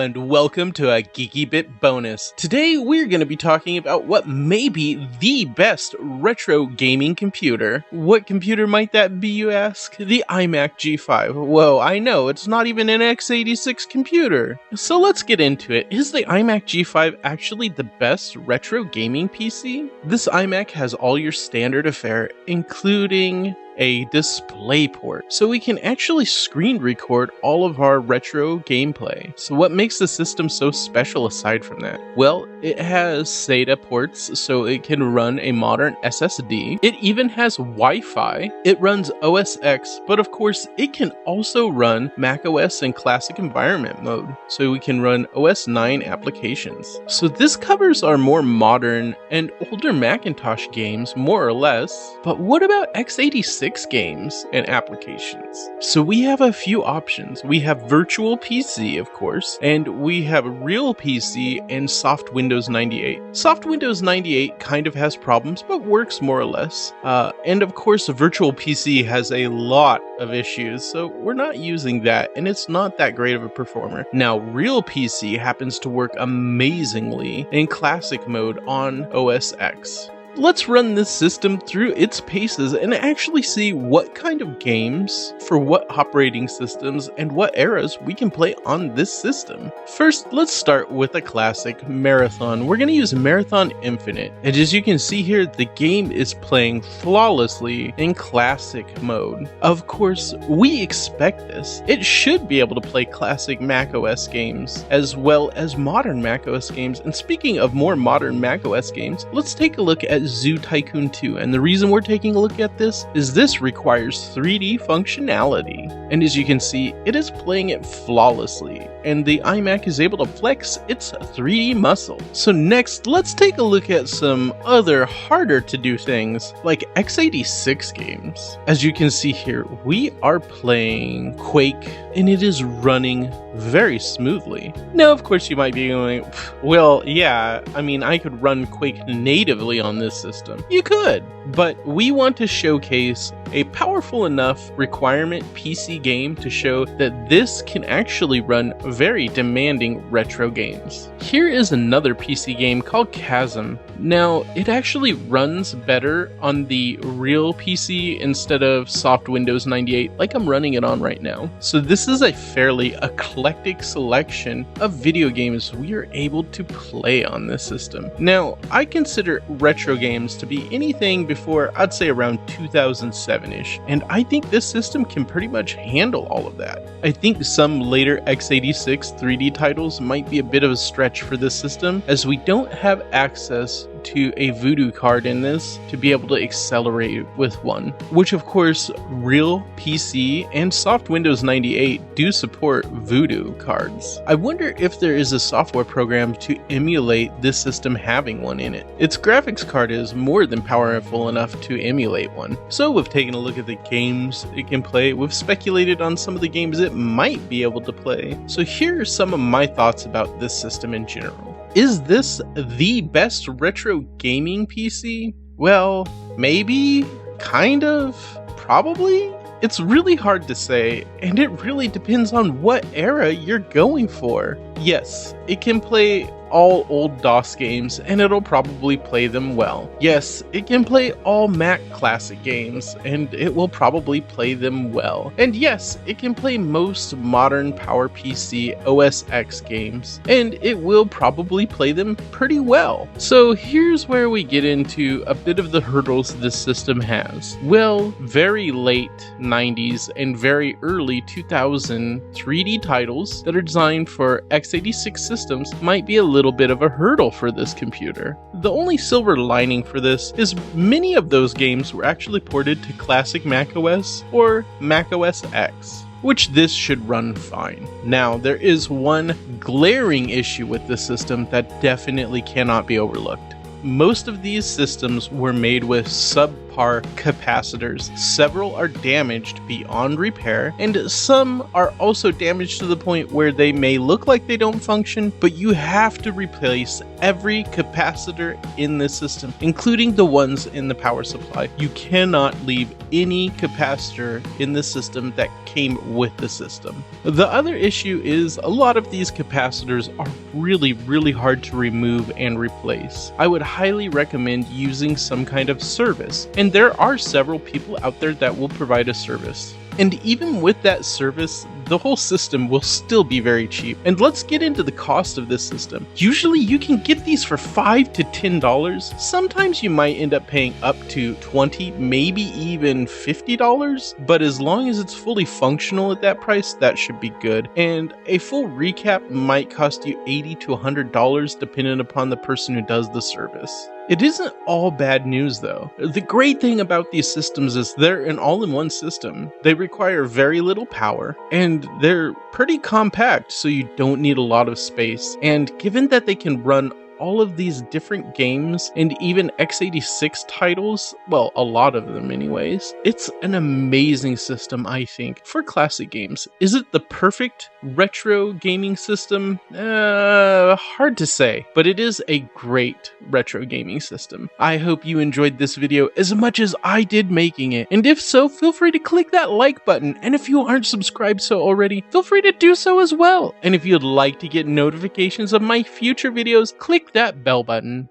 and welcome to a Geeky Bit bonus. Today we're going to be talking about what may be the best retro gaming computer. What computer might that be, you ask? The Imac G5. Whoa, I know, it's not even an x86 computer. So let's get into it. Is the Imac G5 actually the best retro gaming PC? This iMac has all your standard fare, including a display port, so we can actually screen record all of our retro gameplay. So what makes the system so special aside from that? Well, it has SATA ports, so it can run a modern SSD. It even has Wi-Fi. It runs OS X, but of course it can also run macOS in classic environment mode, so we can run OS 9 applications. So this covers our more modern and older Macintosh games, more or less. But what about x86 games and applications? So we have a few options. We have Virtual PC, of course, and we have RealPC and Soft Windows 98. Soft Windows 98 kind of has problems, but works more or less. And of course, Virtual PC has a lot of issues, so we're not using that, and it's not that great of a performer. Now, RealPC happens to work amazingly in classic mode on OS X. Let's run this system through its paces and actually see what kind of games for what operating systems and what eras we can play on this system. First, let's start with a classic, Marathon. We're going to use Marathon Infinite, and as you can see here, the game is playing flawlessly in classic mode. Of course, we expect this. It should be able to play classic macOS games as well as modern macOS games, and speaking of more modern macOS games, let's take a look at Zoo Tycoon 2, and the reason we're taking a look at this is this requires 3D functionality, and as you can see, it is playing it flawlessly, and the iMac is able to flex its 3D muscle. So next, let's take a look at some other harder to do things like x86 games. As you can see here, we are playing Quake, and it is running very smoothly. Now, of course, you might be going, well, yeah, I mean, I could run Quake natively on this system. You could, but we want to showcase a powerful enough requirement PC game to show that this can actually run very demanding retro games. Here is another PC game called Chasm. Now, it actually runs better on the RealPC instead of Soft Windows 98 like I'm running it on right now. So this is a fairly eclectic selection of video games we are able to play on this system. Now, I consider retro games to be anything before, I'd say, around 2007-ish, and I think this system can pretty much handle all of that. I think some later x86 3D titles might be a bit of a stretch for this system, as we don't have access to a Voodoo card in this to be able to accelerate with one, which of course RealPC and Soft Windows 98 do support Voodoo cards. I wonder if there is a software program to emulate this system having one in it. Its graphics card is more than powerful enough to emulate one. So we've taken a look at the games it can play, we've speculated on some of the games it might be able to play. So here are some of my thoughts about this system in general. Is this the best retro gaming PC? Well, maybe, kind of, probably? It's really hard to say, and it really depends on what era you're going for. Yes, it can play all old DOS games, and it'll probably play them well. Yes, it can play all Mac classic games, and it will probably play them well. And yes, it can play most modern PowerPC OS X games, and it will probably play them pretty well. So here's where we get into a bit of the hurdles this system has. Well, very late 90s and very early 2000 3D titles that are designed for x86 systems might be a little bit of a hurdle for this computer. The only silver lining for this is many of those games were actually ported to classic macOS or macOS X, which this should run fine. Now, there is one glaring issue with this system that definitely cannot be overlooked. Most of these systems were made with subpar subpar capacitors. Several are damaged beyond repair, and some are also damaged to the point where they may look like they don't function, but you have to replace every capacitor in this system, including the ones in the power supply. You cannot leave any capacitor in the system that came with the system. The other issue is a lot of these capacitors are really hard to remove and replace. I would highly recommend using some kind of service, and there are several people out there that will provide a service. And even with that service, the whole system will still be very cheap. And let's get into the cost of this system. Usually you can get these for $5 to $10. Sometimes you might end up paying up to $20, maybe even $50. But as long as it's fully functional at that price, that should be good. And a full recap might cost you $80 to $100 depending upon the person who does the service. It isn't all bad news though. The great thing about these systems is they're an all-in-one system. They require very little power, and they're pretty compact, so you don't need a lot of space. And given that they can run all of these different games and even x86 titles, well, a lot of them anyways, it's an amazing system, I think, for classic games. Is it the perfect retro gaming system? Hard to say, but it is a great retro gaming system. I hope you enjoyed this video as much as I did making it, and if so, feel free to click that like button, and if you aren't subscribed so already, feel free to do so as well. And if you'd like to get notifications of my future videos, click that bell button.